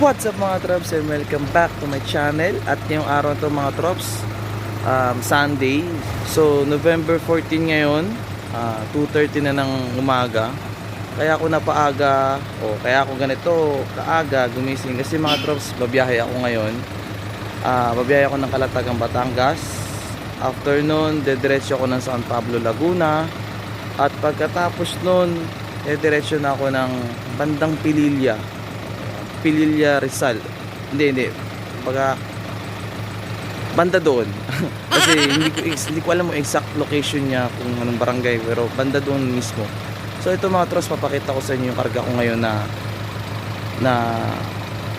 What's up mga trops and welcome back to my channel. At ngayong araw to mga trops, Sunday. So November 14 ngayon, 2:30 na ng umaga. Kaya ako napaaga, o kaya ako ganito kaaga gumising kasi mga trops, babiyahe ako ngayon. Babiyahe ako ng Calatagan, Batangas. After nun, dediretso ako ng San Pablo, Laguna. At pagkatapos nun, dediretso na ako ng bandang Pililla, Rizal. Hindi. Banda doon. Kasi hindi ko alam mo exact location niya kung anong barangay, pero banda doon mismo. So ito mga trops, papakita ko sa inyo yung karga ko ngayon na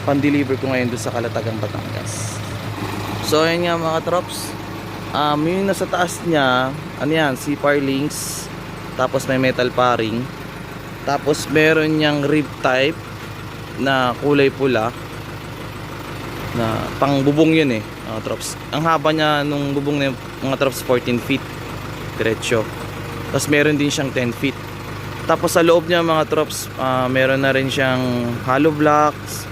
pan-deliver ko ngayon doon sa Calatagan, Batangas. So ayun nga mga trops, yung nasa taas niya, ano yan, C-Par links, tapos may metal paring, tapos meron niyang rib type na kulay pula na pang bubong yun mga trops. Ang haba niya nung bubong na mga trops 14 feet diretso, tapos meron din siyang 10 feet. Tapos sa loob niya mga trops, meron na rin siyang hollow blocks,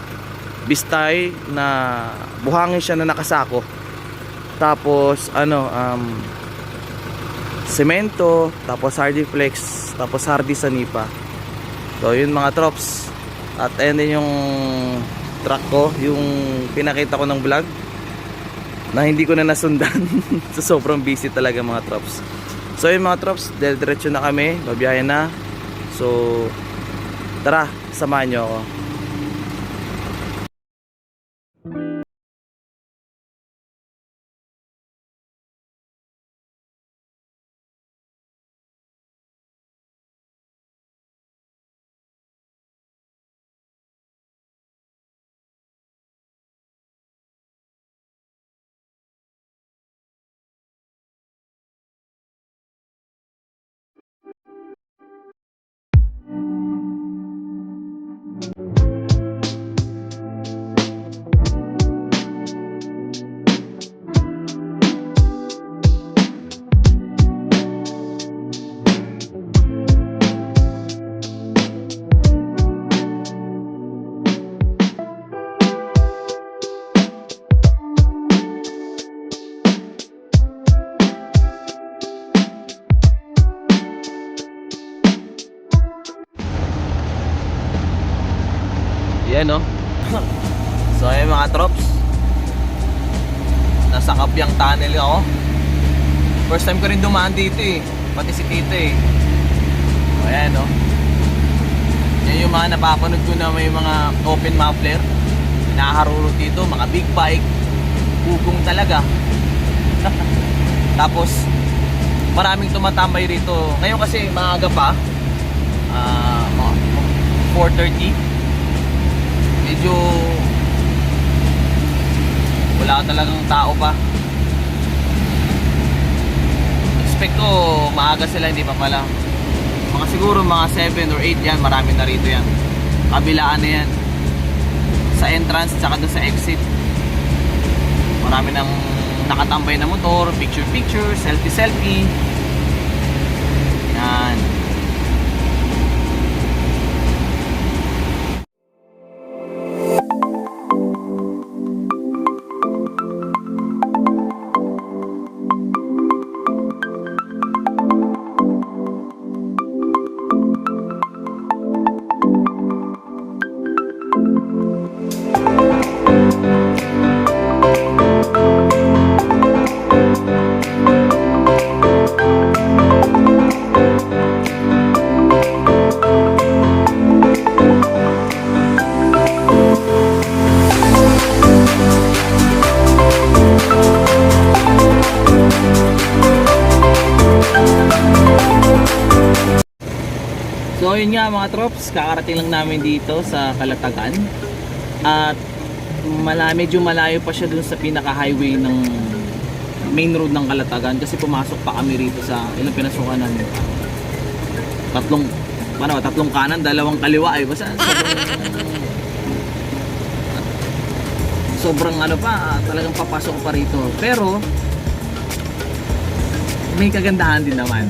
bistay na buhangin siya na nakasako, tapos semento, tapos hardy flex, tapos hardy sanipa. So yun mga trops. At ayan din yung truck ko, yung pinakita ko ng vlog na hindi ko na nasundan. So sobrang busy talaga mga trops. So yun mga trops, diretso na kami, babiyahe na. So tara, samahan nyo ako. Yan no. So ayun mga trops, nasa Kabyang Tunnel ako. First time ko rin dumaan dito pati si Tito So ayan no. Yan yung mga napapanood ko na may mga open muffler nakaharuro dito, mga big bike, bugong talaga. Tapos maraming tumatambay rito. Ngayon kasi maaga pa, 4:30. Medyo wala talagang tao pa. Expect ko maaga sila, hindi pa pala. Mga siguro mga 7 or 8 yan, marami na rito yan. Kabilaan na yan, sa entrance tsaka doon sa exit. Marami nang nakatambay na motor, picture, selfie. Yan. So yun nga mga trops, kakarating lang namin dito sa Calatagan. At medyo malayo pa siya dun sa pinaka-highway ng main road ng Calatagan. Kasi pumasok pa kami rito sa ilang pinasukan namin. Tatlong kanan, dalawang kaliwa basta sobrang talagang papasok pa rito. Pero may kagandahan din naman.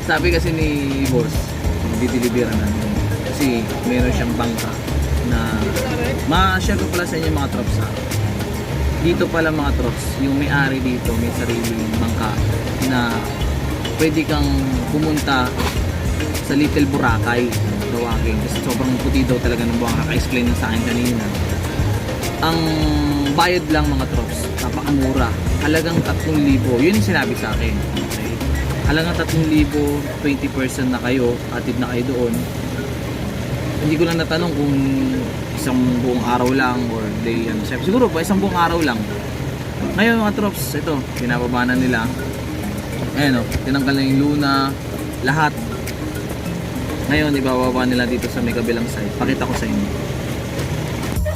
Sabi kasi ni boss, dideliveran namin kasi meron siyang bangka na ma-share ko pala sa inyo mga trops ha. Dito pala mga trops, yung may-ari dito may sariling bangka na pwede kang pumunta sa Little Boracay Rawaging kasi sobrang puti daw talaga ng buwan. Kaka-explain na sa akin kanina. Ang bayad lang mga trops, napakamura, halagang 3,000. Yun yung sinabi sa akin. Okay? Halagang 3,000, 20% na kayo, atid na kayo doon. Hindi ko lang natanong kung isang buong araw lang or day ano. Siguro pa isang buong araw lang. Ngayon mga trops, ito, pinababa na nila. Ayan o, tinanggal na yung luna, lahat. Ngayon, ibababa nila dito sa may kabilang side. Pakita ko sa inyo.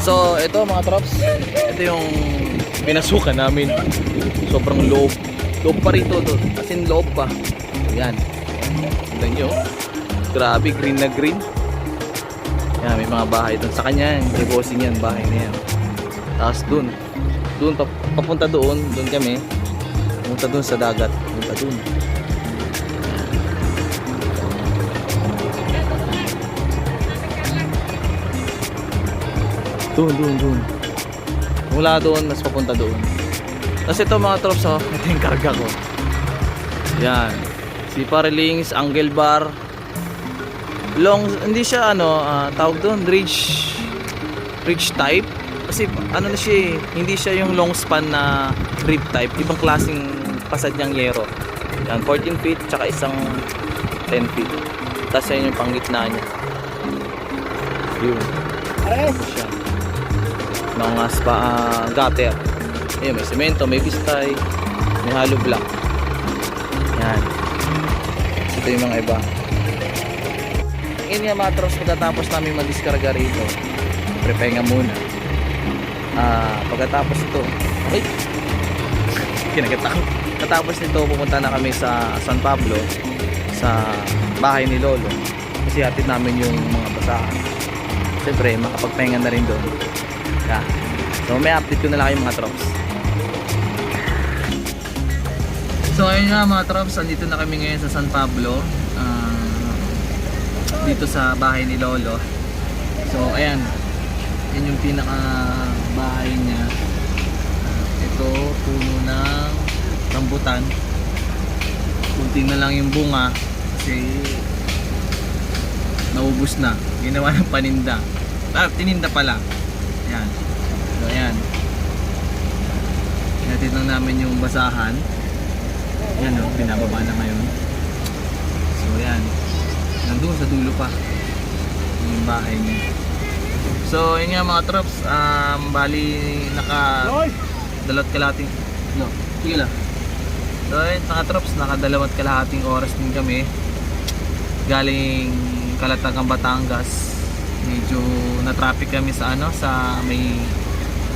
So, ito mga trops, ito yung pinasukan namin. Sobrang loob. Loob pa rito to. As in loob pa. Ayan. Tignan nyo. Grabe, green na green. Ayan, may mga bahay doon. Sa kanya yan, may bossing yan, bahay na yan. Tapos doon. Doon, papunta doon. Doon kami. Papunta doon sa dagat. Papunta doon. Doon. Mula doon, mas papunta doon. Tapos ito mga trops, oh, ito yung karga ko. Yan. Si Parelings, angle bar. Long, hindi siya ano, tawag doon, bridge type. Kasi ano na siya, hindi siya yung long span na rib type. Ibang klaseng pasad niyang yero. Yan, 14 feet, tsaka isang 10 feet. Tapos yan yung panggitna niya. Yun. Siya. Mga gutter. Ayun, may semento, may bistay, may hollow block. Yan. Ito yung mga iba. Ngayon nga mga trops, pagkatapos namin mag-discarga rito, prepahinga muna. Pagkatapos ito, ay! Kinagat ako. Pagkatapos nito, pupunta na kami sa San Pablo, sa bahay ni Lolo. Kasi hatid namin yung mga basahan. Siyempre, makapagpahinga na rin doon. Yeah. So may update ko na lang yung mga trops. So ayun nga mga trops, andito na kami ngayon sa San Pablo, dito sa bahay ni Lolo. So ayan, yan yung pinaka bahay niya. Ito, puno ng rambutan. Kunti na lang yung bunga kasi naubos na. Ginawa ng paninda. Tininda pala. Ayan. So ayan. Hinatid lang namin yung basahan. Ayan o, binababa na ngayon. So ayan. Nandun sa dulo pa yung bahay niya. So yun nga mga trops, bali naka dalawat kalahating sige lang. So yun mga trops, naka dalawat kalahating oras din kami galing Calatagan, Batangas. Medyo na-traffic kami sa ano, sa may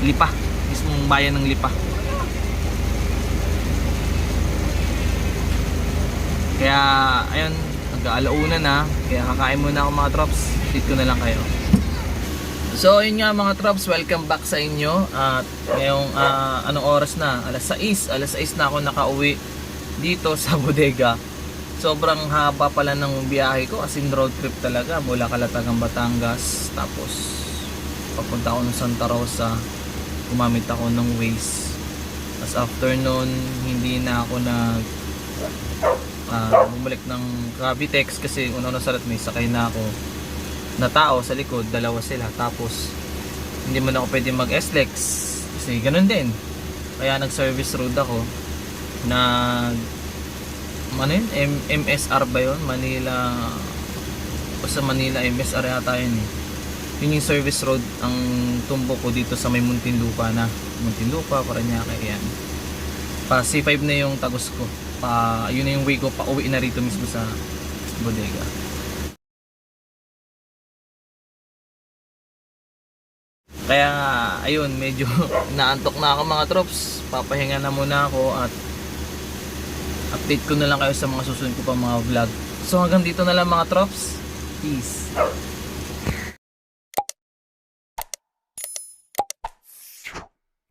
Lipa, mismong bayan ng Lipa. Kaya ayun, nag-aalauna na, kaya kakain muna ako mga trops. Dito na lang kayo. So yun nga mga trops, welcome back sa inyo. At ngayong anong oras na? Alas 6 na ako nakauwi dito sa bodega. Sobrang haba pala ng biyahe ko, as in road trip talaga, mula Calatagan, Batangas, tapos papunta ako ng Santa Rosa, gumamit ako ng Waze. Tapos after nun, hindi na ako bumalik ng Cavitex kasi una salat may sakay na ako na tao sa likod, dalawa sila, tapos hindi man ako pwede mag SLEX kasi ganun din, kaya nag service road ako, ano yun? MSR ba yun? Manila, basta Manila MSR yata yun eh. Yun yung service road ang tumbok ko dito sa may Muntinlupa na. Muntinlupa, Parañaque, yan. Pa C5 na yung tagos ko. Yun na yung way ko pa uwi na rito mismo sa bodega. Kaya ayun, medyo naantok na ako mga trops. Papahinga na muna ako at update ko na lang kayo sa mga susunod ko pa mga vlog. So hanggang dito na lang mga trops. Peace.